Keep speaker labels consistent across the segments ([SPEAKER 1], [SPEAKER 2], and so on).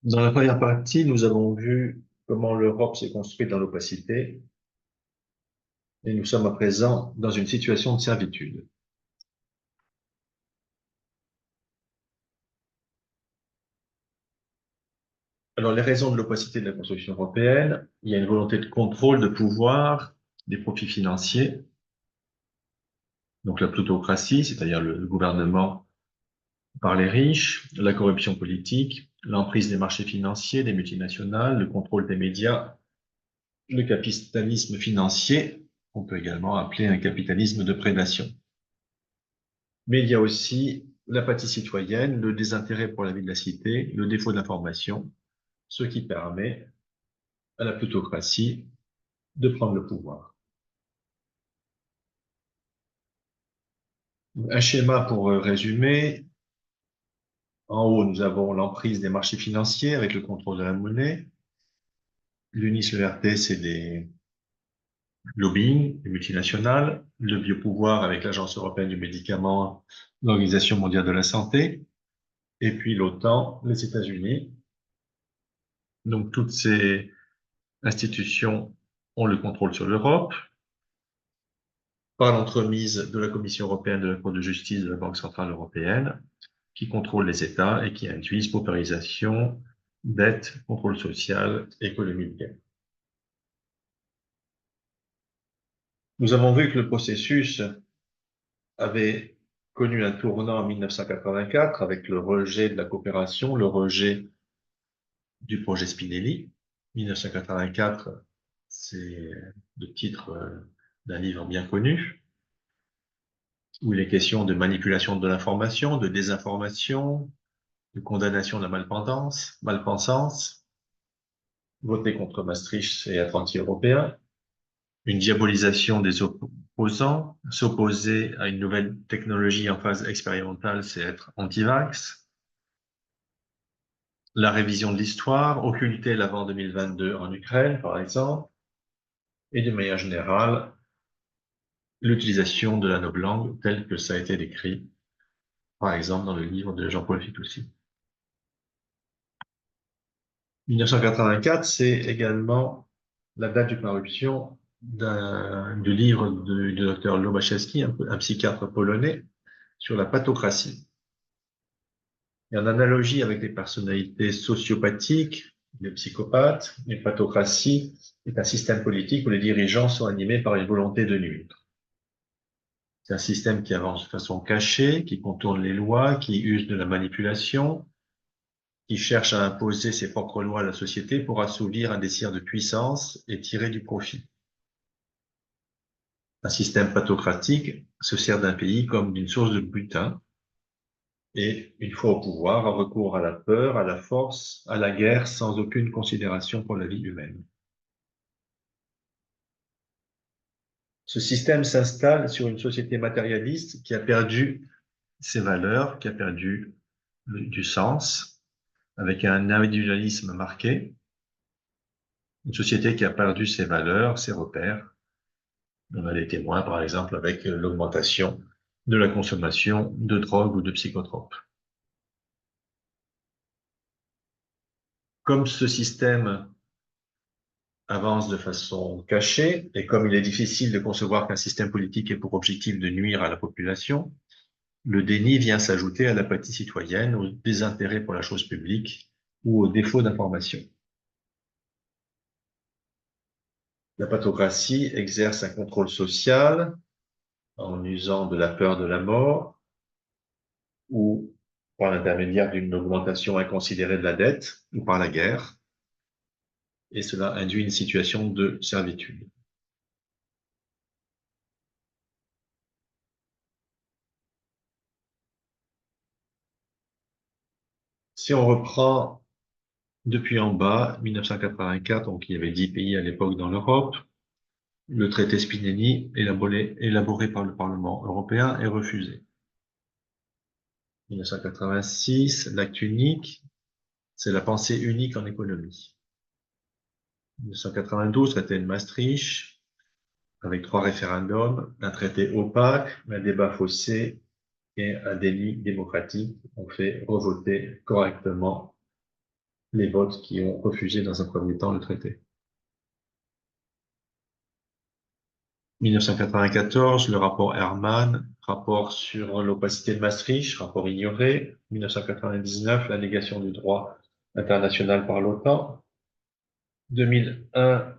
[SPEAKER 1] Dans la première partie, nous avons vu comment l'Europe s'est construite dans l'opacité et nous sommes à présent dans une situation de servitude. Alors, les raisons de l'opacité de la construction européenne, il y a une volonté de contrôle, de pouvoir, des profits financiers, donc la plutocratie, c'est-à-dire le gouvernement par les riches, la corruption politique, l'emprise des marchés financiers, des multinationales, le contrôle des médias, le capitalisme financier, on peut également appeler un capitalisme de prédation. Mais il y a aussi l'apathie citoyenne, le désintérêt pour la vie de la cité, le défaut d'information, ce qui permet à la plutocratie de prendre le pouvoir. Un schéma pour résumer. En haut, nous avons l'emprise des marchés financiers avec le contrôle de la monnaie. L'UNIS-ERT, c'est des lobbying, des multinationales. Le biopouvoir avec l'Agence européenne du médicament, l'Organisation mondiale de la santé. Et puis l'OTAN, les États-Unis. Donc toutes ces institutions ont le contrôle sur l'Europe par l'entremise de la Commission européenne, de la Cour de justice, de la Banque centrale européenne, qui contrôle les États et qui induisent paupérisation, dette, contrôle social, économie de guerre. Nous avons vu que le processus avait connu un tournant en 1984 avec le rejet de la coopération, le rejet du projet Spinelli. 1984, c'est le titre d'un livre bien connu, où il est question de manipulation de l'information, de désinformation, de condamnation de la malpensance, voter contre Maastricht et être anti-européen, une diabolisation des opposants, s'opposer à une nouvelle technologie en phase expérimentale, c'est être anti-vax, la révision de l'histoire, occulter l'avant 2022 en Ukraine, par exemple, et de manière générale, l'utilisation de la novlangue telle que ça a été décrit, par exemple, dans le livre de Jean-Paul Fitoussi. 1984, c'est également la date de parution du livre du docteur Lobachevski, un psychiatre polonais, sur la pathocratie. Et en analogie avec les personnalités sociopathiques, les psychopathes, les pathocraties est un système politique où les dirigeants sont animés par une volonté de nuire. C'est un système qui avance de façon cachée, qui contourne les lois, qui use de la manipulation, qui cherche à imposer ses propres lois à la société pour assouvir un désir de puissance et tirer du profit. Un système pathocratique se sert d'un pays comme d'une source de butin et, une fois au pouvoir, a recours à la peur, à la force, à la guerre sans aucune considération pour la vie humaine. Ce système s'installe sur une société matérialiste qui a perdu ses valeurs, qui a perdu du sens, avec un individualisme marqué, une société qui a perdu ses valeurs, ses repères. On a des témoins, par exemple, avec l'augmentation de la consommation de drogue ou de psychotropes. Comme ce système avance de façon cachée, et comme il est difficile de concevoir qu'un système politique ait pour objectif de nuire à la population, le déni vient s'ajouter à l'apathie citoyenne, au désintérêt pour la chose publique ou au défaut d'information. La pathocratie exerce un contrôle social en usant de la peur de la mort ou par l'intermédiaire d'une augmentation inconsidérée de la dette ou par la guerre, et cela induit une situation de servitude. Si on reprend depuis en bas, 1984, donc il y avait 10 pays à l'époque dans l'Europe, le traité Spinelli, élaboré par le Parlement européen, est refusé. 1986, l'acte unique, c'est la pensée unique en économie. 1992, traité de Maastricht, avec 3 référendums, un traité opaque, un débat faussé et un déni démocratique ont fait revoter correctement les votes qui ont refusé dans un premier temps le traité. 1994, le rapport Herman, rapport sur l'opacité de Maastricht, rapport ignoré. 1999, la négation du droit international par l'OTAN. 2001,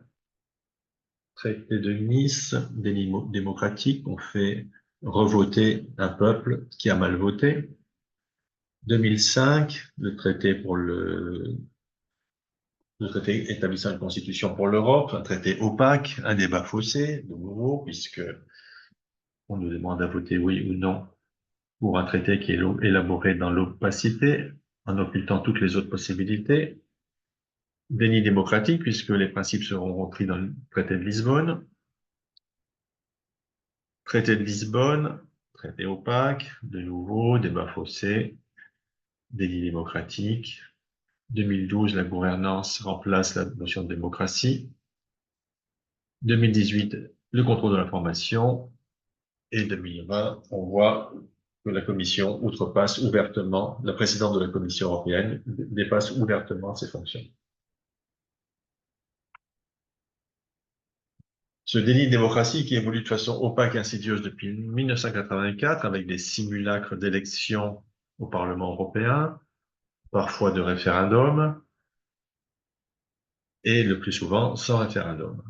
[SPEAKER 1] traité de Nice, déni démocratique, on fait revoter un peuple qui a mal voté. 2005, le traité établissant une constitution pour l'Europe, un traité opaque, un débat faussé, de nouveau, puisque on nous demande à voter oui ou non pour un traité qui est élaboré dans l'opacité, en occultant toutes les autres possibilités. Déni démocratique, puisque les principes seront repris dans le traité de Lisbonne. Traité de Lisbonne, traité opaque, de nouveau, débat faussé, déni démocratique. 2012, la gouvernance remplace la notion de démocratie. 2018, le contrôle de l'information. Et 2020, on voit que la Commission outrepasse ouvertement, la présidente de la Commission européenne dépasse ouvertement ses fonctions. Ce déni de démocratie qui évolue de façon opaque et insidieuse depuis 1984 avec des simulacres d'élections au Parlement européen, parfois de référendum, et le plus souvent sans référendum.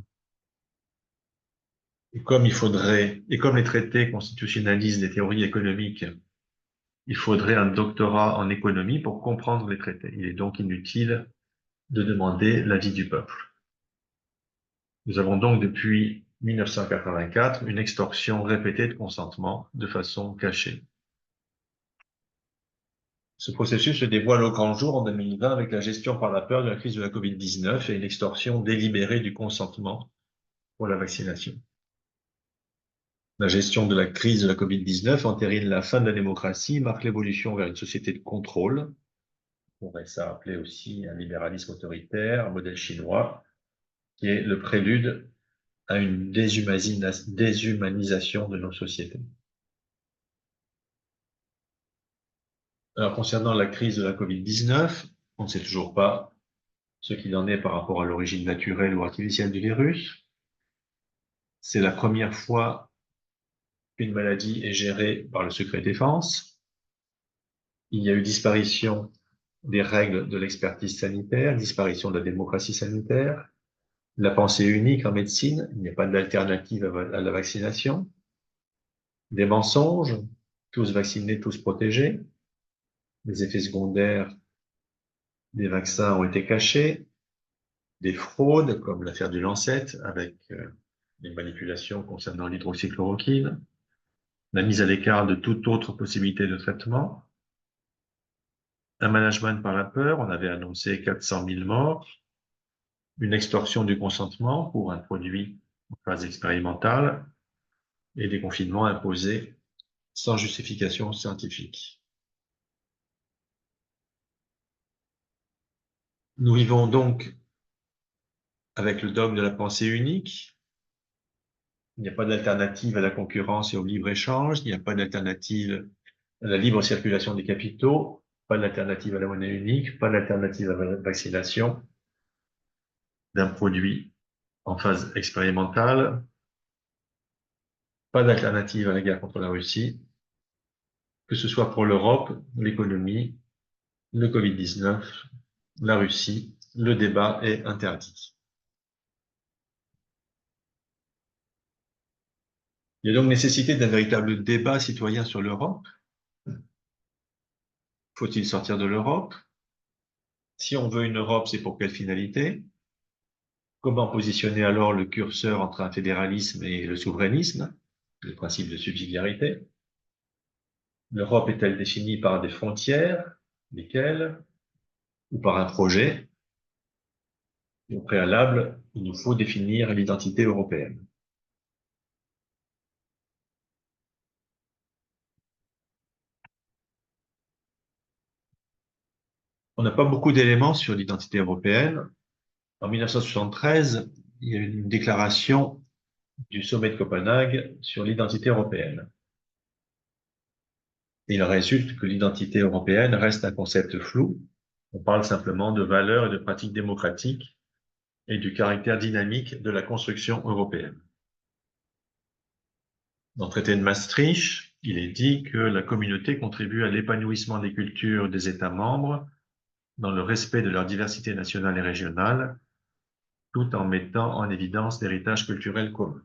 [SPEAKER 1] Et comme les traités constitutionnalisent les théories économiques, il faudrait un doctorat en économie pour comprendre les traités. Il est donc inutile de demander l'avis du peuple. Nous avons donc depuis 1984 une extorsion répétée de consentement de façon cachée. Ce processus se dévoile au grand jour en 2020 avec la gestion par la peur de la crise de la Covid-19 et une extorsion délibérée du consentement pour la vaccination. La gestion de la crise de la Covid-19 entérine la fin de la démocratie, marque l'évolution vers une société de contrôle. On pourrait ça appeler aussi un libéralisme autoritaire, un modèle chinois, qui est le prélude à une déshumanisation de nos sociétés. Alors, concernant la crise de la Covid-19, on ne sait toujours pas ce qu'il en est par rapport à l'origine naturelle ou artificielle du virus. C'est la première fois qu'une maladie est gérée par le secret défense. Il y a eu disparition des règles de l'expertise sanitaire, disparition de la démocratie sanitaire, la pensée unique en médecine, il n'y a pas d'alternative à la vaccination, des mensonges, tous vaccinés, tous protégés, les effets secondaires des vaccins ont été cachés, des fraudes comme l'affaire du Lancet avec les manipulations concernant l'hydroxychloroquine, la mise à l'écart de toute autre possibilité de traitement, un management par la peur, on avait annoncé 400 000 morts, une extorsion du consentement pour un produit en phase expérimentale et des confinements imposés sans justification scientifique. Nous vivons donc avec le dogme de la pensée unique. Il n'y a pas d'alternative à la concurrence et au libre-échange, il n'y a pas d'alternative à la libre circulation des capitaux, pas d'alternative à la monnaie unique, pas d'alternative à la vaccination d'un produit en phase expérimentale, pas d'alternative à la guerre contre la Russie, que ce soit pour l'Europe, l'économie, le Covid-19, la Russie, le débat est interdit. Il y a donc nécessité d'un véritable débat citoyen sur l'Europe. Faut-il sortir de l'Europe? Si on veut une Europe, c'est pour quelle finalité? Comment positionner alors le curseur entre un fédéralisme et le souverainisme, le principe de subsidiarité? L'Europe est-elle définie par des frontières, lesquelles, ou par un projet? Et au préalable, il nous faut définir l'identité européenne. On n'a pas beaucoup d'éléments sur l'identité européenne. En 1973, il y a eu une déclaration du sommet de Copenhague sur l'identité européenne. Il résulte que l'identité européenne reste un concept flou, On parle simplement de valeurs et de pratiques démocratiques et du caractère dynamique de la construction européenne. Dans le traité de Maastricht, il est dit que la communauté contribue à l'épanouissement des cultures des États membres dans le respect de leur diversité nationale et régionale, tout en mettant en évidence l'héritage culturel commun.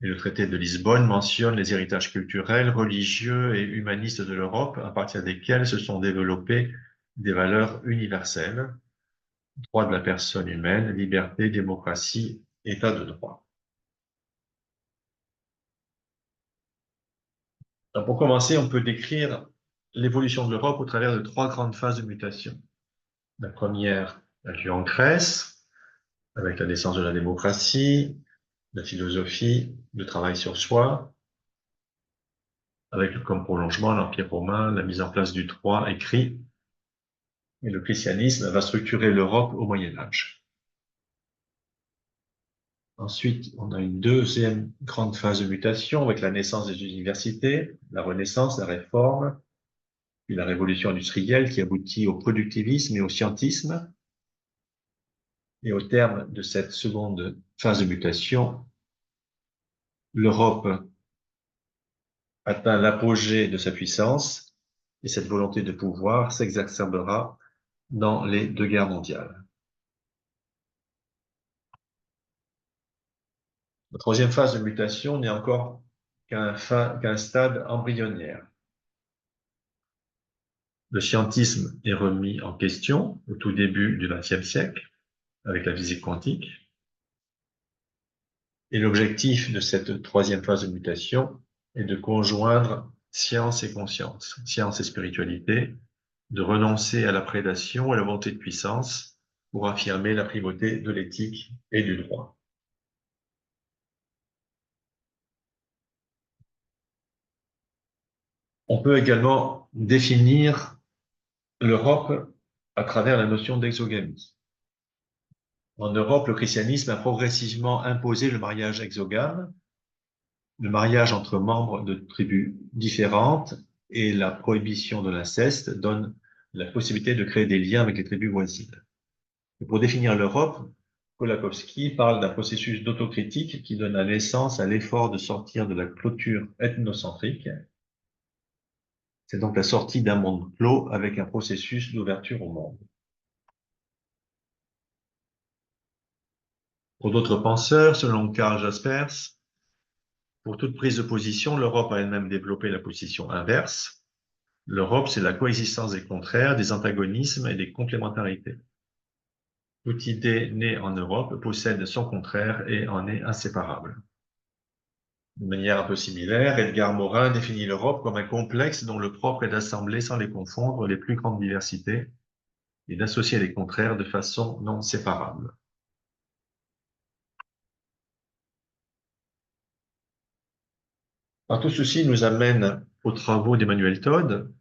[SPEAKER 1] Et le traité de Lisbonne mentionne les héritages culturels, religieux et humanistes de l'Europe, à partir desquels se sont développées des valeurs universelles, droits de la personne humaine, liberté, démocratie, état de droit. Alors pour commencer, on peut décrire l'évolution de l'Europe au travers de trois grandes phases de mutation. La première a lieu en Grèce, avec la naissance de la démocratie, la philosophie, le travail sur soi, avec comme prolongement l'Empire romain, la mise en place du droit écrit, et le christianisme va structurer l'Europe au Moyen Âge. Ensuite, on a une deuxième grande phase de mutation avec la naissance des universités, la Renaissance, la Réforme, puis la révolution industrielle qui aboutit au productivisme et au scientisme. Et au terme de cette seconde phase de mutation, l'Europe atteint l'apogée de sa puissance et cette volonté de pouvoir s'exacerbera dans les deux guerres mondiales. La troisième phase de mutation n'est encore qu'un stade embryonnaire. Le scientisme est remis en question au tout début du XXe siècle avec la physique quantique. Et l'objectif de cette troisième phase de mutation est de conjoindre science et conscience, science et spiritualité, de renoncer à la prédation et à la volonté de puissance pour affirmer la primauté de l'éthique et du droit. On peut également définir l'Europe à travers la notion d'exogamie. En Europe, le christianisme a progressivement imposé le mariage exogame, le mariage entre membres de tribus différentes, et la prohibition de l'inceste donne la possibilité de créer des liens avec les tribus voisines. Et pour définir l'Europe, Kolakowski parle d'un processus d'autocritique qui donne naissance à l'effort de sortir de la clôture ethnocentrique. C'est donc la sortie d'un monde clos avec un processus d'ouverture au monde. Pour d'autres penseurs, selon Karl Jaspers, pour toute prise de position, l'Europe a elle-même développé la position inverse. L'Europe, c'est la coexistence des contraires, des antagonismes et des complémentarités. Toute idée née en Europe possède son contraire et en est inséparable. De manière un peu similaire, Edgar Morin définit l'Europe comme un complexe dont le propre est d'assembler sans les confondre les plus grandes diversités et d'associer les contraires de façon non séparable. Alors, tout ceci nous amène aux travaux d'Emmanuel Todd.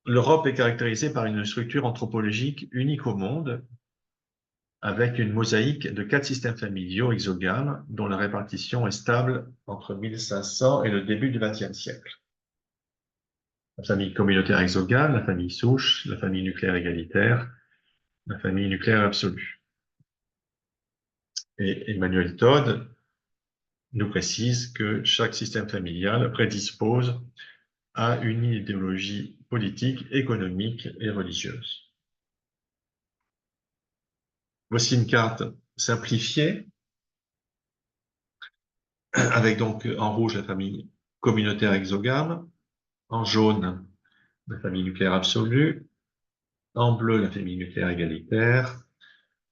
[SPEAKER 1] L'Europe est caractérisée par une structure anthropologique unique au monde, avec une mosaïque de 4 systèmes familiaux exogames dont la répartition est stable entre 1500 et le début du XXe siècle. La famille communautaire exogame, la famille souche, la famille nucléaire égalitaire, la famille nucléaire absolue. Et Emmanuel Todd nous précise que chaque système familial prédispose à une idéologie politique, économique et religieuse. Voici une carte simplifiée, avec donc en rouge la famille communautaire exogame, en jaune la famille nucléaire absolue, en bleu la famille nucléaire égalitaire,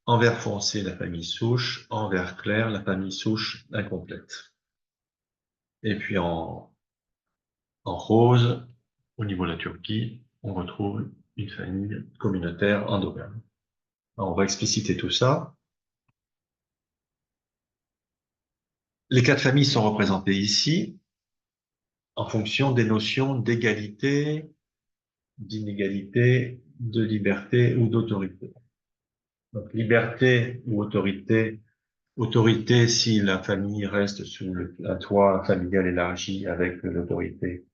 [SPEAKER 1] en vert foncé la famille souche, en vert clair la famille souche incomplète. Et puis en rose, au niveau de la Turquie, on retrouve une famille communautaire endogame. Alors, on va expliciter tout ça. Les quatre familles sont représentées ici en fonction des notions d'égalité, d'inégalité, de liberté ou d'autorité. Donc, liberté ou autorité, autorité si la famille reste sous un toit familial élargi avec l'autorité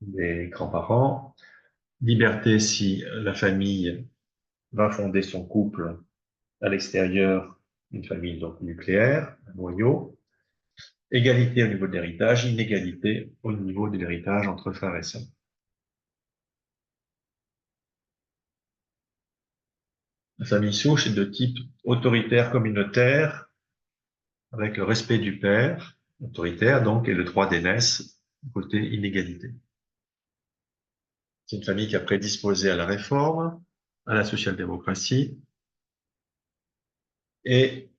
[SPEAKER 1] des grands-parents. Liberté si la famille va fonder son couple à l'extérieur, une famille donc nucléaire, un noyau. Égalité au niveau de l'héritage, inégalité au niveau de l'héritage entre frères et sœurs. La famille souche est de type autoritaire communautaire, avec le respect du père, autoritaire donc, et le droit d'aînesse, côté inégalité. C'est une famille qui a prédisposé à la réforme, à la social-démocratie et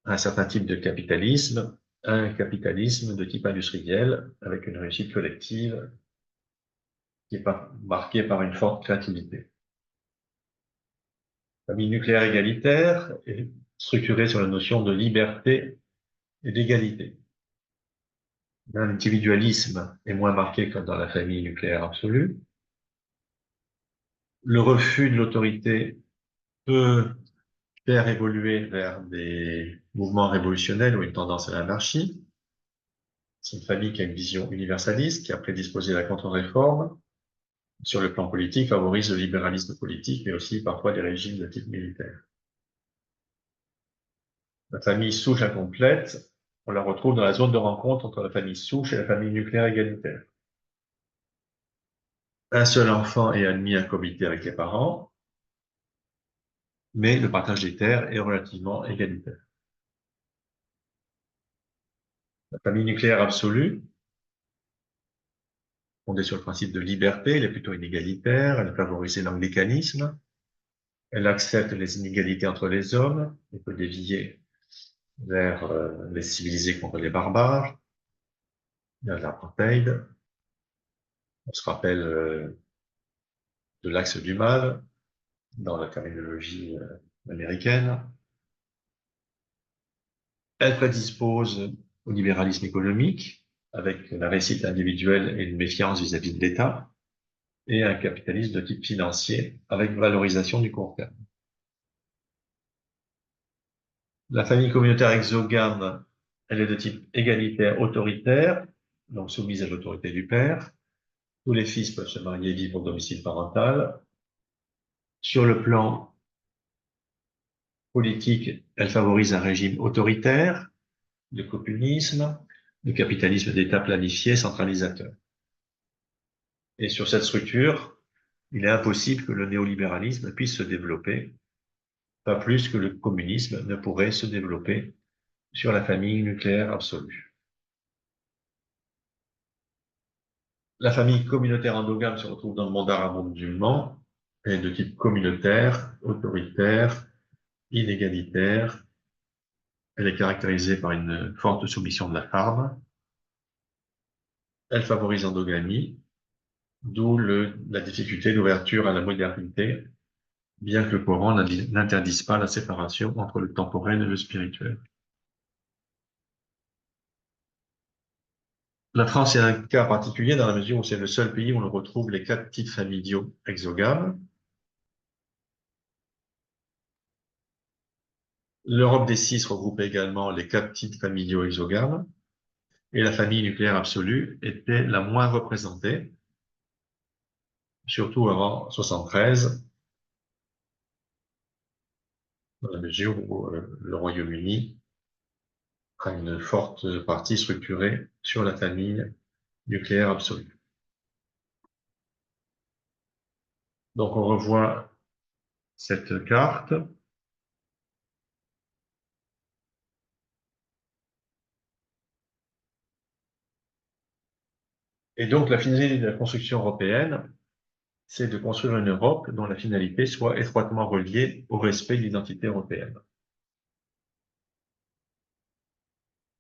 [SPEAKER 1] à un certain type de capitalisme, un capitalisme de type industriel, avec une réussite collective qui est marquée par une forte créativité. La famille nucléaire égalitaire est structurée sur la notion de liberté et d'égalité. L'individualisme est moins marqué que dans la famille nucléaire absolue. Le refus de l'autorité peut faire évoluer vers des mouvements révolutionnels ou une tendance à l'anarchie. C'est une famille qui a une vision universaliste, qui a prédisposé la contre-réforme. Sur le plan politique, favorise le libéralisme politique, mais aussi parfois des régimes de type militaire. La famille souche incomplète, on la retrouve dans la zone de rencontre entre la famille souche et la famille nucléaire égalitaire. Un seul enfant est admis à cohabiter avec les parents, mais le partage des terres est relativement égalitaire. La famille nucléaire absolue, fondée sur le principe de liberté, elle est plutôt inégalitaire, elle favorise l'anglicanisme, elle accepte les inégalités entre les hommes, elle peut dévier vers les civilisés contre les barbares, il y a l'apartheid, on se rappelle de l'axe du mal dans la terminologie américaine. Elle prédispose au libéralisme économique, avec la réussite individuelle et une méfiance vis-à-vis de l'État, et un capitalisme de type financier, avec valorisation du court terme. La famille communautaire exogame, elle est de type égalitaire autoritaire, donc soumise à l'autorité du père. Tous les fils peuvent se marier et vivre au domicile parental. Sur le plan politique, elle favorise un régime autoritaire, le communisme, le capitalisme d'État planifié, centralisateur. Et sur cette structure, il est impossible que le néolibéralisme puisse se développer, pas plus que le communisme ne pourrait se développer sur la famille nucléaire absolue. La famille communautaire endogame se retrouve dans le monde arabo-musulman, elle est de type communautaire, autoritaire, inégalitaire. Elle est caractérisée par une forte soumission de la femme. Elle favorise l'endogamie, d'où la difficulté d'ouverture à la modernité, bien que le Coran n'interdise pas la séparation entre le temporel et le spirituel. La France est un cas particulier dans la mesure où c'est le seul pays où on retrouve les 4 types familiaux exogames. L'Europe des 6 regroupe également les 4 types familiaux exogames, et la famille nucléaire absolue était la moins représentée, surtout avant 73, dans la mesure où le Royaume-Uni a une forte partie structurée sur la famille nucléaire absolue. Donc on revoit cette carte. Et donc la finalité de la construction européenne, c'est de construire une Europe dont la finalité soit étroitement reliée au respect de l'identité européenne.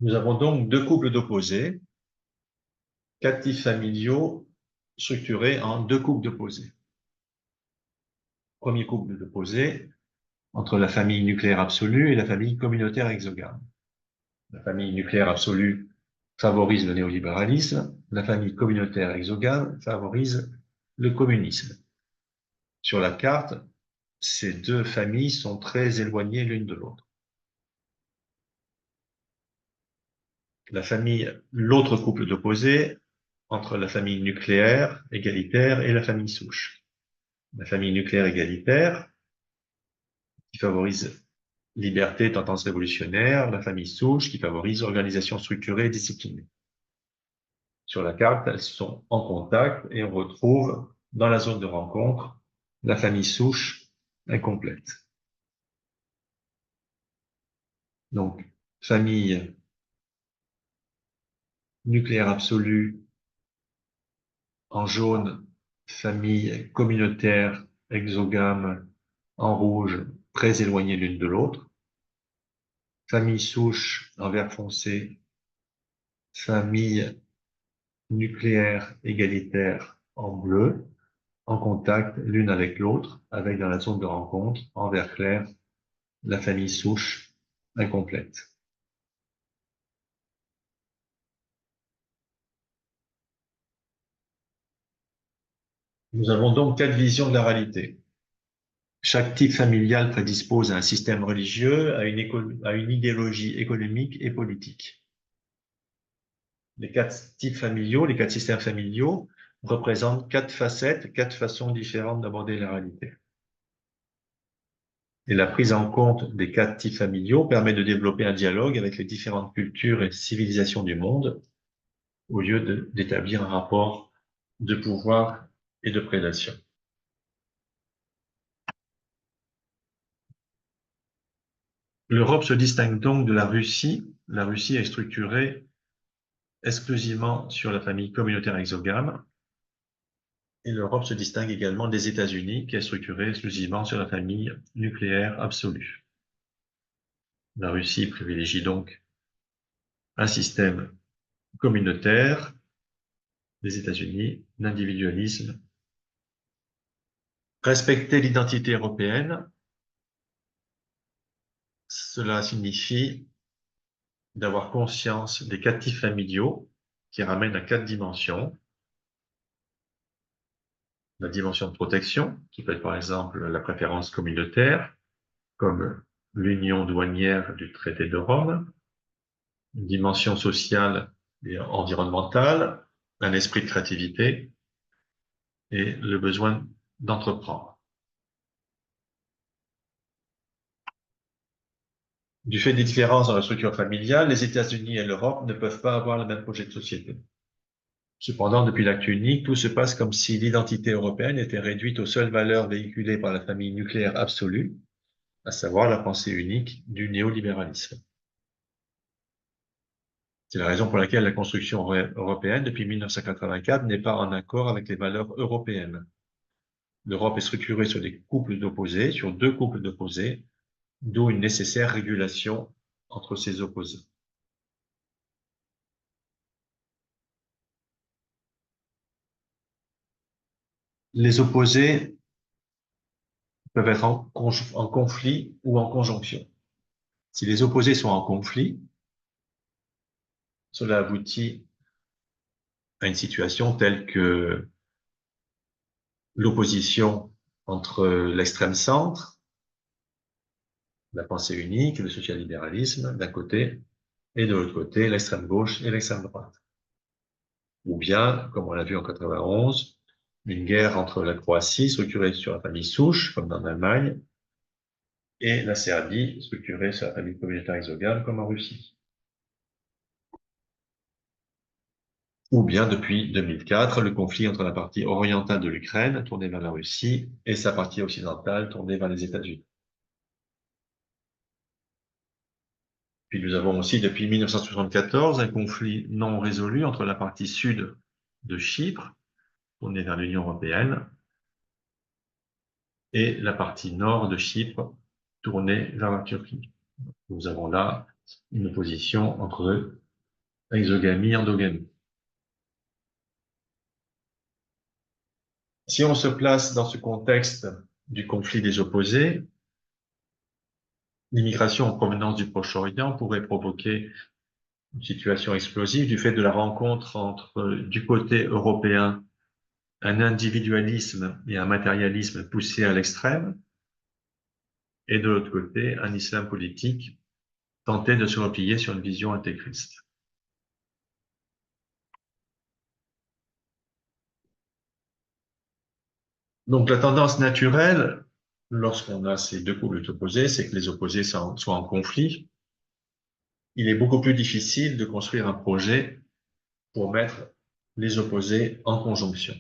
[SPEAKER 1] Nous avons donc 2 couples d'opposés, 4 types familiaux structurés en 2 couples d'opposés. Premier couple d'opposés entre la famille nucléaire absolue et la famille communautaire exogame. La famille nucléaire absolue favorise le néolibéralisme, la famille communautaire exogame favorise le communisme. Sur la carte, ces 2 familles sont très éloignées l'une de l'autre. L'autre couple d'opposés entre la famille nucléaire égalitaire et la famille souche. La famille nucléaire égalitaire, qui favorise liberté, tendance révolutionnaire, la famille souche, qui favorise organisation structurée et disciplinée. Sur la carte, elles sont en contact et on retrouve dans la zone de rencontre la famille souche incomplète. Donc, famille nucléaire absolue en jaune, famille communautaire exogame en rouge, très éloignées l'une de l'autre, famille souche en vert foncé, famille nucléaire égalitaire en bleu, en contact l'une avec l'autre, avec dans la zone de rencontre, en vert clair, la famille souche incomplète. Nous avons donc quatre visions de la réalité. Chaque type familial prédispose à un système religieux, à une idéologie économique et politique. Les quatre types familiaux, les quatre systèmes familiaux représentent quatre facettes, quatre façons différentes d'aborder la réalité. Et la prise en compte des quatre types familiaux permet de développer un dialogue avec les différentes cultures et civilisations du monde, au lieu d'établir un rapport de pouvoir et de prédation. L'Europe se distingue donc de la Russie. La Russie est structurée exclusivement sur la famille communautaire exogame. Et l'Europe se distingue également des États-Unis, qui est structurée exclusivement sur la famille nucléaire absolue. La Russie privilégie donc un système communautaire, les États-Unis, l'individualisme. Respecter l'identité européenne, cela signifie d'avoir conscience des quatre types familiaux qui ramènent à quatre dimensions. La dimension de protection, qui peut être par exemple la préférence communautaire, comme l'union douanière du traité de Rome, une dimension sociale et environnementale, un esprit de créativité et le besoin d'entreprendre. Du fait des différences dans la structure familiale, les États-Unis et l'Europe ne peuvent pas avoir le même projet de société. Cependant, depuis l'acte unique, tout se passe comme si l'identité européenne était réduite aux seules valeurs véhiculées par la famille nucléaire absolue, à savoir la pensée unique du néolibéralisme. C'est la raison pour laquelle la construction européenne, depuis 1984, n'est pas en accord avec les valeurs européennes. L'Europe est structurée sur des couples d'opposés, sur deux couples d'opposés, d'où une nécessaire régulation entre ces opposés. Les opposés peuvent être en conflit ou en conjonction. Si les opposés sont en conflit, cela aboutit à une situation telle que l'opposition entre l'extrême centre, la pensée unique, le social-libéralisme d'un côté, et de l'autre côté, l'extrême gauche et l'extrême droite. Ou bien, comme on l'a vu en 91, une guerre entre la Croatie, structurée sur la famille souche, comme en Allemagne, et la Serbie, structurée sur la famille communautaire exogame, comme en Russie. Ou bien, depuis 2004, le conflit entre la partie orientale de l'Ukraine, tournée vers la Russie, et sa partie occidentale, tournée vers les États-Unis. Puis nous avons aussi, depuis 1974, un conflit non résolu entre la partie sud de Chypre, tournée vers l'Union européenne, et la partie nord de Chypre, tournée vers la Turquie. Nous avons là une opposition entre exogamie et endogamie. Si on se place dans ce contexte du conflit des opposés, l'immigration en provenance du Proche-Orient pourrait provoquer une situation explosive du fait de la rencontre entre, du côté européen, un individualisme et un matérialisme poussé à l'extrême, et de l'autre côté, un islam politique tenté de se replier sur une vision intégriste. Donc, la tendance naturelle, lorsqu'on a ces deux pôles opposés, c'est que les opposés soient en conflit. Il est beaucoup plus difficile de construire un projet pour mettre les opposés en conjonction,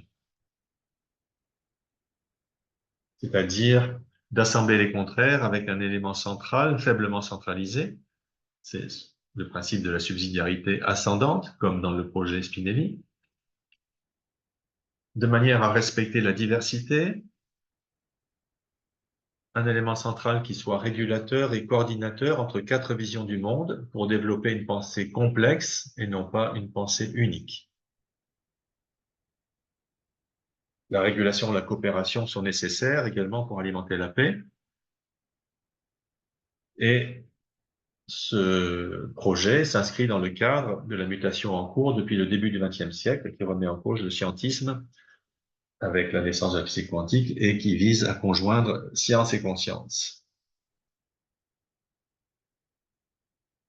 [SPEAKER 1] c'est-à-dire d'assembler les contraires avec un élément central faiblement centralisé. C'est le principe de la subsidiarité ascendante, comme dans le projet Spinelli, de manière à respecter la diversité, un élément central qui soit régulateur et coordinateur entre quatre visions du monde pour développer une pensée complexe et non pas une pensée unique. La régulation et la coopération sont nécessaires également pour alimenter la paix. Et ce projet s'inscrit dans le cadre de la mutation en cours depuis le début du XXe siècle qui remet en cause le scientisme avec la naissance de la physique quantique et qui vise à conjoindre science et conscience.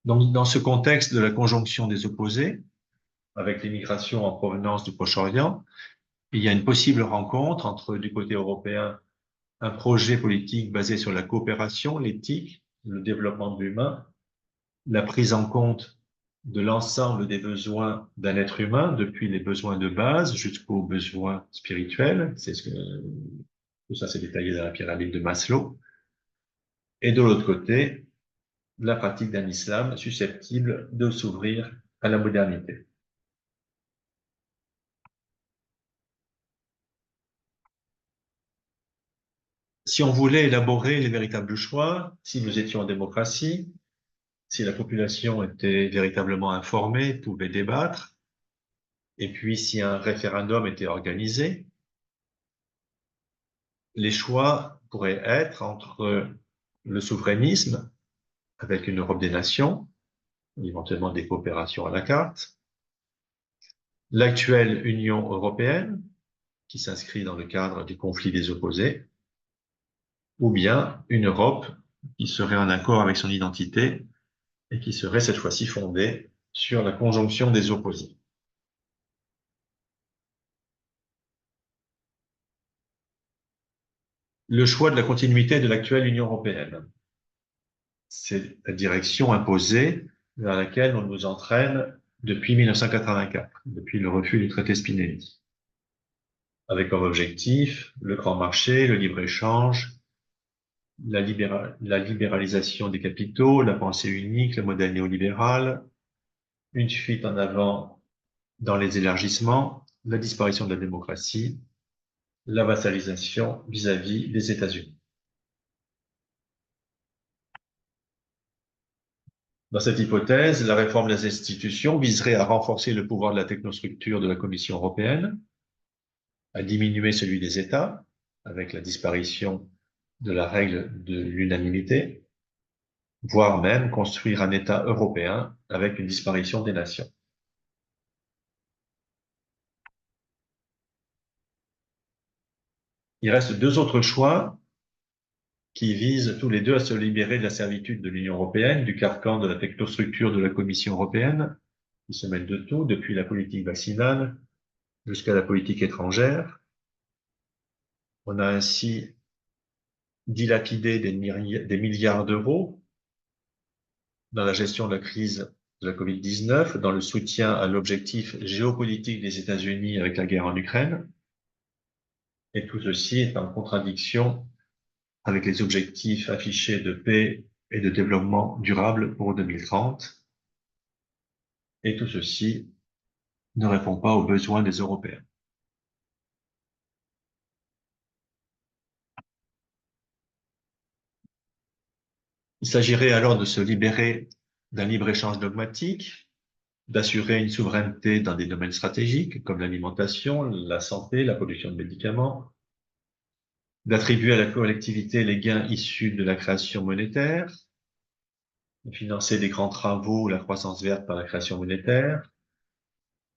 [SPEAKER 1] Donc, dans ce contexte de la conjonction des opposés, avec l'immigration en provenance du Proche-Orient, il y a une possible rencontre entre, du côté européen, un projet politique basé sur la coopération, l'éthique, le développement de l'humain, la prise en compte de l'ensemble des besoins d'un être humain, depuis les besoins de base jusqu'aux besoins spirituels. Tout ça, c'est détaillé dans la pyramide de Maslow. Et de l'autre côté, la pratique d'un islam susceptible de s'ouvrir à la modernité. Si on voulait élaborer les véritables choix, si nous étions en démocratie, si la population était véritablement informée, pouvait débattre, et puis si un référendum était organisé, les choix pourraient être entre le souverainisme, avec une Europe des nations, éventuellement des coopérations à la carte, l'actuelle Union européenne, qui s'inscrit dans le cadre du conflit des opposés, ou bien une Europe qui serait en accord avec son identité et qui serait cette fois-ci fondée sur la conjonction des opposés. Le choix de la continuité de l'actuelle Union européenne, c'est la direction imposée vers laquelle on nous entraîne depuis 1984, depuis le refus du traité Spinelli, avec comme objectif le grand marché, le libre-échange, la libéralisation des capitaux, la pensée unique, le modèle néolibéral, une fuite en avant dans les élargissements, la disparition de la démocratie, la vassalisation vis-à-vis des États-Unis. Dans cette hypothèse, la réforme des institutions viserait à renforcer le pouvoir de la technostructure de la Commission européenne, à diminuer celui des États, avec la disparition de la règle de l'unanimité, voire même construire un État européen avec une disparition des nations. Il reste deux autres choix qui visent tous les deux à se libérer de la servitude de l'Union européenne, du carcan de la technostructure de la Commission européenne, qui se mêle de tout, depuis la politique vaccinale jusqu'à la politique étrangère. On a ainsi dilapidé des milliards d'euros dans la gestion de la crise de la Covid-19, dans le soutien à l'objectif géopolitique des États-Unis avec la guerre en Ukraine. Et tout ceci est en contradiction avec les objectifs affichés de paix et de développement durable pour 2030. Et tout ceci ne répond pas aux besoins des Européens. Il s'agirait alors de se libérer d'un libre-échange dogmatique, d'assurer une souveraineté dans des domaines stratégiques comme l'alimentation, la santé, la production de médicaments, d'attribuer à la collectivité les gains issus de la création monétaire, de financer des grands travaux, la croissance verte par la création monétaire,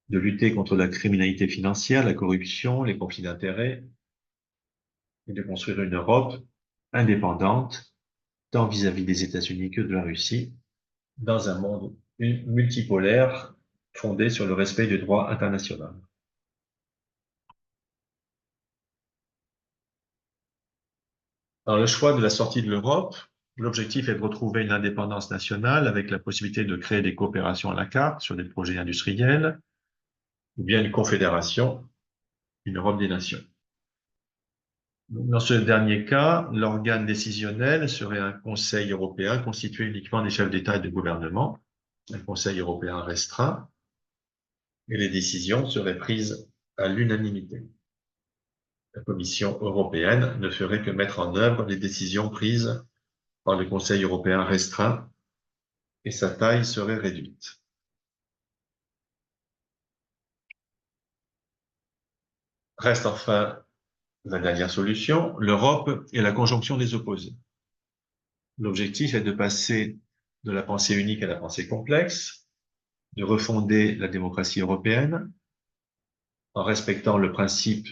[SPEAKER 1] de lutter contre la criminalité financière, la corruption, les conflits d'intérêts, et de construire une Europe indépendante, tant vis-à-vis des États-Unis que de la Russie, dans un monde multipolaire fondé sur le respect du droit international. Dans le choix de la sortie de l'Europe, l'objectif est de retrouver une indépendance nationale avec la possibilité de créer des coopérations à la carte sur des projets industriels, ou bien une confédération, une Europe des nations. Dans ce dernier cas, l'organe décisionnel serait un Conseil européen constitué uniquement des chefs d'État et de gouvernement, un Conseil européen restreint, et les décisions seraient prises à l'unanimité. La Commission européenne ne ferait que mettre en œuvre les décisions prises par le Conseil européen restreint et sa taille serait réduite. Reste enfin la dernière solution, l'Europe et la conjonction des opposés. L'objectif est de passer de la pensée unique à la pensée complexe, de refonder la démocratie européenne en respectant le principe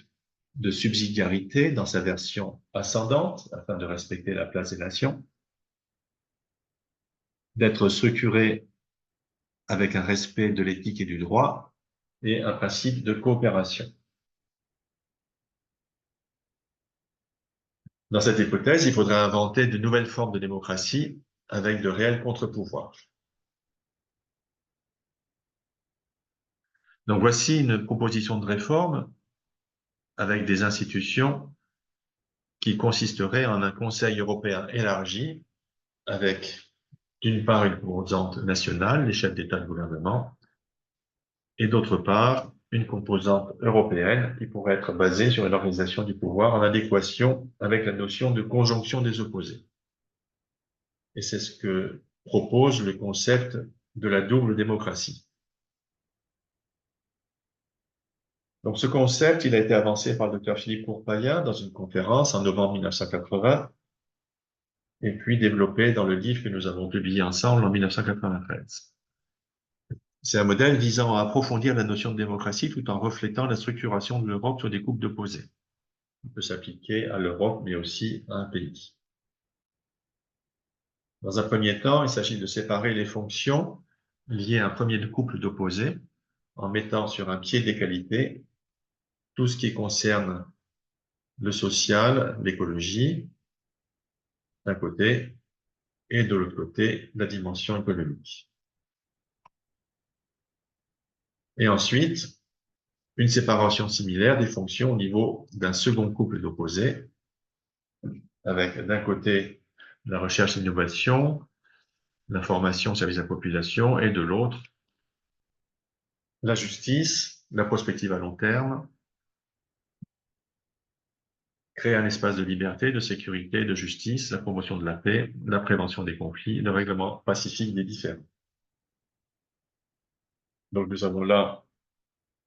[SPEAKER 1] de subsidiarité dans sa version ascendante, afin de respecter la place des nations, d'être structuré avec un respect de l'éthique et du droit et un principe de coopération. Dans cette hypothèse, il faudrait inventer de nouvelles formes de démocratie avec de réels contre-pouvoirs. Donc voici une proposition de réforme avec des institutions qui consisterait en un Conseil européen élargi avec d'une part une composante nationale, les chefs d'État et de gouvernement, et d'autre part une composante européenne qui pourrait être basée sur une organisation du pouvoir en adéquation avec la notion de conjonction des opposés. Et c'est ce que propose le concept de la double démocratie. Donc, ce concept, il a été avancé par le docteur Philippe Courpaillin dans une conférence en novembre 1980 et puis développé dans le livre que nous avons publié ensemble en 1993. C'est un modèle visant à approfondir la notion de démocratie tout en reflétant la structuration de l'Europe sur des couples d'opposés. Il peut s'appliquer à l'Europe, mais aussi à un pays. Dans un premier temps, il s'agit de séparer les fonctions liées à un premier couple d'opposés en mettant sur un pied d'égalité tout ce qui concerne le social, l'écologie, d'un côté, et de l'autre côté, la dimension économique. Et ensuite, une séparation similaire des fonctions au niveau d'un second couple d'opposés, avec d'un côté la recherche et l'innovation, l'information au service de la population, et de l'autre, la justice, la prospective à long terme, créer un espace de liberté, de sécurité, de justice, la promotion de la paix, la prévention des conflits, le règlement pacifique des différends. Donc nous avons là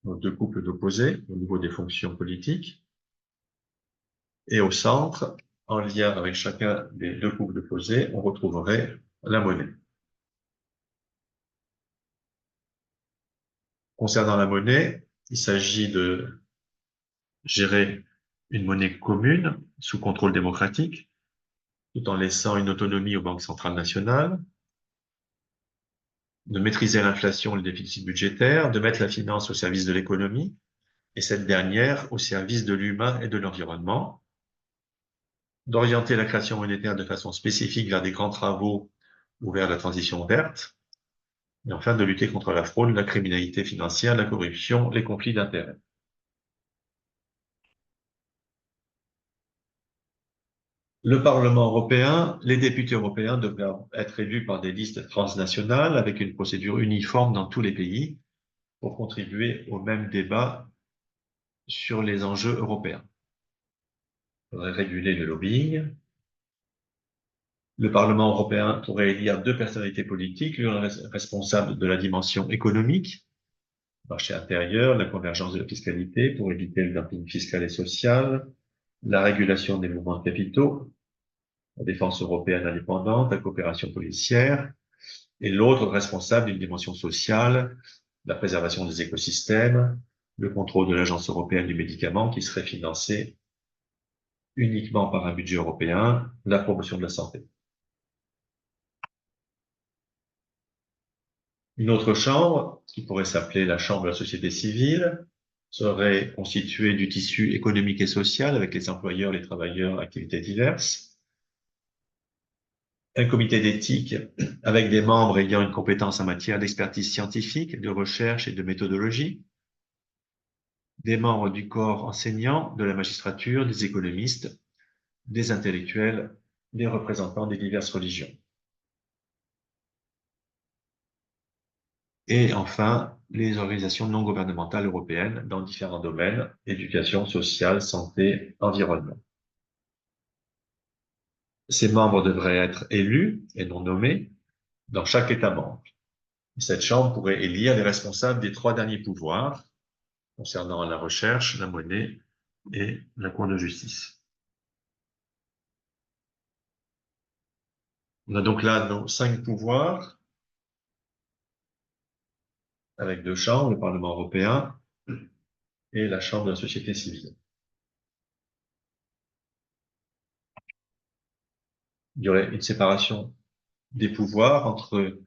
[SPEAKER 1] nos deux couples d'opposés au niveau des fonctions politiques, et au centre, en lien avec chacun des deux couples d'opposés, on retrouverait la monnaie. Concernant la monnaie, il s'agit de gérer une monnaie commune sous contrôle démocratique, tout en laissant une autonomie aux banques centrales nationales, de maîtriser l'inflation et le déficit budgétaire, de mettre la finance au service de l'économie, et cette dernière au service de l'humain et de l'environnement, d'orienter la création monétaire de façon spécifique vers des grands travaux ou vers la transition verte, et enfin de lutter contre la fraude, la criminalité financière, la corruption, les conflits d'intérêts. Le Parlement européen, les députés européens devraient être élus par des listes transnationales avec une procédure uniforme dans tous les pays pour contribuer au même débat sur les enjeux européens. Il faudrait réguler le lobbying. Le Parlement européen pourrait élire deux personnalités politiques, l'une responsable de la dimension économique, marché intérieur, la convergence de la fiscalité pour éviter le dumping fiscal et social, la régulation des mouvements de capitaux, la défense européenne indépendante, la coopération policière, et l'autre responsable d'une dimension sociale, la préservation des écosystèmes, le contrôle de l'Agence européenne du médicament qui serait financée uniquement par un budget européen, la promotion de la santé. Une autre chambre, qui pourrait s'appeler la chambre de la société civile, serait constituée du tissu économique et social avec les employeurs, les travailleurs, activités diverses, un comité d'éthique avec des membres ayant une compétence en matière d'expertise scientifique, de recherche et de méthodologie, des membres du corps enseignant, de la magistrature, des économistes, des intellectuels, des représentants des diverses religions. Et enfin, les organisations non gouvernementales européennes dans différents domaines, éducation, sociale, santé, environnement. Ces membres devraient être élus et non nommés dans chaque État membre. Cette chambre pourrait élire les responsables des trois derniers pouvoirs concernant la recherche, la monnaie et la Cour de justice. On a donc là nos cinq pouvoirs avec deux chambres, le Parlement européen et la Chambre de la société civile. Il y aurait une séparation des pouvoirs entre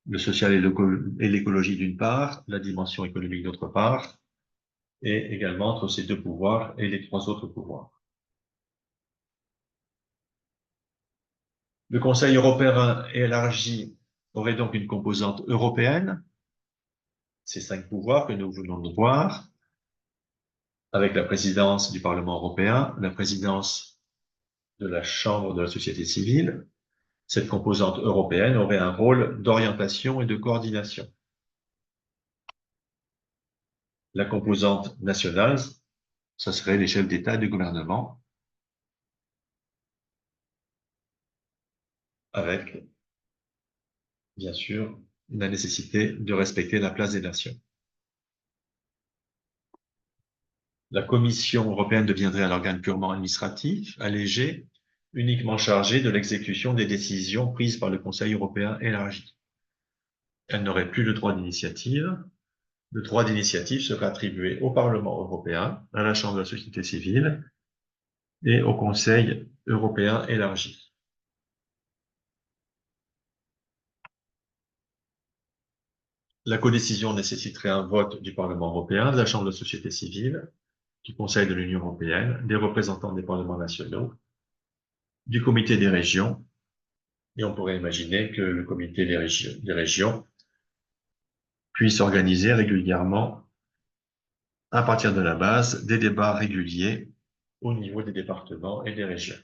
[SPEAKER 1] le social et l'écologie d'une part, la dimension économique d'autre part, et également entre ces deux pouvoirs et les trois autres pouvoirs. Le Conseil européen élargi aurait donc une composante européenne, ces cinq pouvoirs que nous venons de voir, avec la présidence du Parlement européen, la présidence de la Chambre de la société civile. Cette composante européenne aurait un rôle d'orientation et de coordination. La composante nationale, ce serait les chefs d'État et de gouvernement, avec, bien sûr, la nécessité de respecter la place des nations. La Commission européenne deviendrait un organe purement administratif, allégé, uniquement chargé de l'exécution des décisions prises par le Conseil européen élargi. Elle n'aurait plus le droit d'initiative. Le droit d'initiative serait attribué au Parlement européen, à la Chambre de la société civile et au Conseil européen élargi. La codécision nécessiterait un vote du Parlement européen, de la Chambre de la société civile, du Conseil de l'Union européenne, des représentants des parlements nationaux, du Comité des régions, et on pourrait imaginer que le Comité des régions puisse organiser régulièrement, à partir de la base, des débats réguliers au niveau des départements et des régions.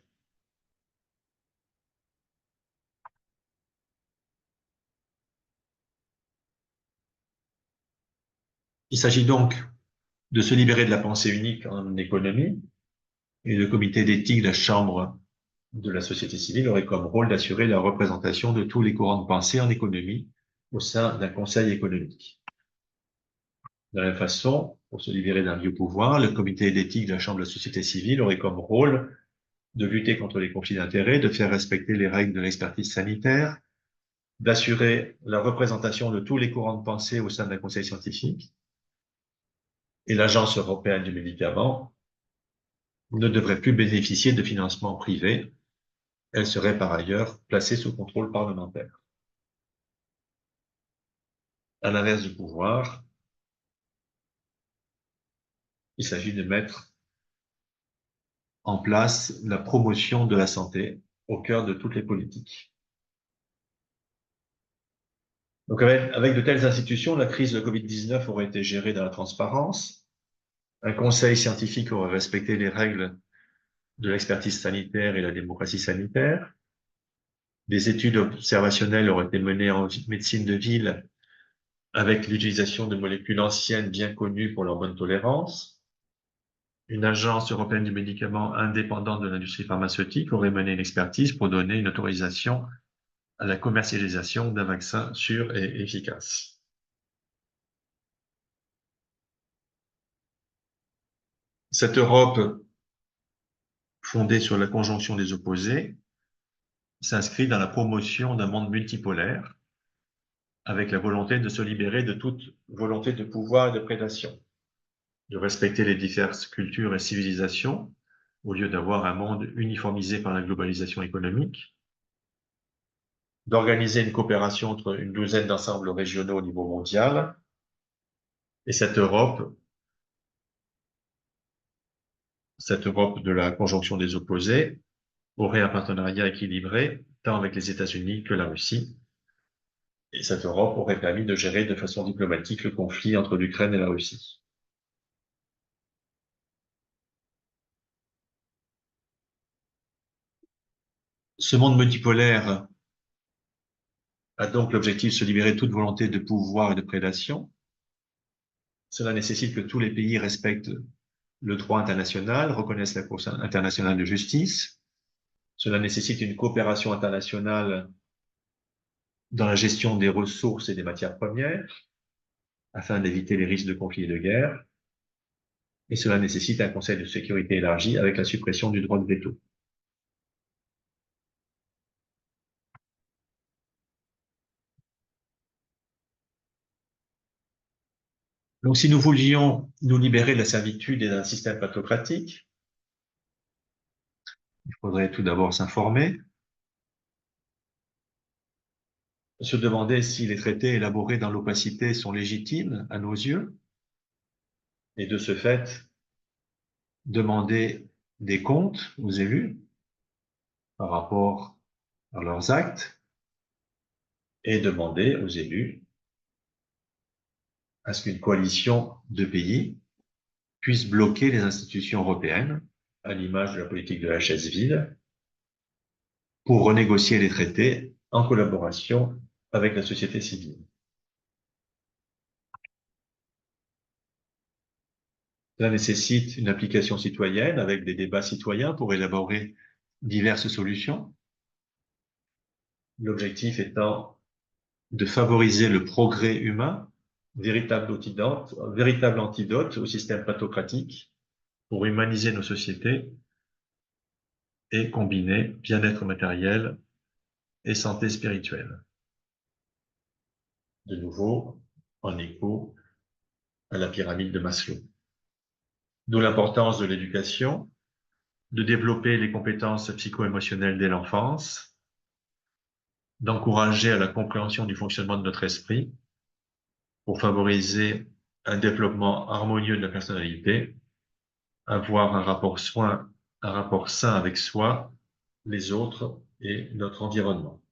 [SPEAKER 1] Il s'agit donc de se libérer de la pensée unique en économie, et le comité d'éthique de la Chambre de la société civile aurait comme rôle d'assurer la représentation de tous les courants de pensée en économie au sein d'un conseil économique. De la même façon, pour se libérer d'un vieux pouvoir, le comité d'éthique de la Chambre de la société civile aurait comme rôle de lutter contre les conflits d'intérêts, de faire respecter les règles de l'expertise sanitaire, d'assurer la représentation de tous les courants de pensée au sein d'un conseil scientifique. Et l'Agence européenne du médicament ne devrait plus bénéficier de financement privé. Elle serait par ailleurs placée sous contrôle parlementaire. À l'inverse du pouvoir, il s'agit de mettre en place la promotion de la santé au cœur de toutes les politiques. Donc avec de telles institutions, la crise de Covid-19 aurait été gérée dans la transparence. Un conseil scientifique aurait respecté les règles de l'expertise sanitaire et la démocratie sanitaire. Des études observationnelles auraient été menées en médecine de ville avec l'utilisation de molécules anciennes bien connues pour leur bonne tolérance. Une agence européenne du médicament indépendante de l'industrie pharmaceutique aurait mené une expertise pour donner une autorisation à la commercialisation d'un vaccin sûr et efficace. Cette Europe fondée sur la conjonction des opposés s'inscrit dans la promotion d'un monde multipolaire avec la volonté de se libérer de toute volonté de pouvoir et de prédation, de respecter les diverses cultures et civilisations au lieu d'avoir un monde uniformisé par la globalisation économique, d'organiser une coopération entre une douzaine d'ensembles régionaux au niveau mondial. Et cette Europe de la conjonction des opposés, aurait un partenariat équilibré, tant avec les États-Unis que la Russie. Et cette Europe aurait permis de gérer de façon diplomatique le conflit entre l'Ukraine et la Russie. Ce monde multipolaire a donc l'objectif de se libérer de toute volonté de pouvoir et de prédation. Cela nécessite que tous les pays respectent le droit international, reconnaissent la Cour internationale de justice. Cela nécessite une coopération internationale dans la gestion des ressources et des matières premières, afin d'éviter les risques de conflits et de guerre. Et cela nécessite un Conseil de sécurité élargi avec la suppression du droit de veto. Donc, si nous voulions nous libérer de la servitude et d'un système pathocratique, il faudrait tout d'abord s'informer, se demander si les traités élaborés dans l'opacité sont légitimes à nos yeux, et de ce fait, demander des comptes aux élus par rapport à leurs actes, et demander aux élus à ce qu'une coalition de pays puisse bloquer les institutions européennes, à l'image de la politique de la chaise vide, pour renégocier les traités en collaboration avec la société civile. Cela nécessite une application citoyenne avec des débats citoyens pour élaborer diverses solutions. L'objectif étant de favoriser le progrès humain, véritable antidote au système pathocratique pour humaniser nos sociétés et combiner bien-être matériel et santé spirituelle. De nouveau, en écho à la pyramide de Maslow. D'où l'importance de l'éducation, de développer les compétences psycho-émotionnelles dès l'enfance, d'encourager à la compréhension du fonctionnement de notre esprit pour favoriser un développement harmonieux de la personnalité, avoir un rapport sain avec soi, les autres et notre environnement.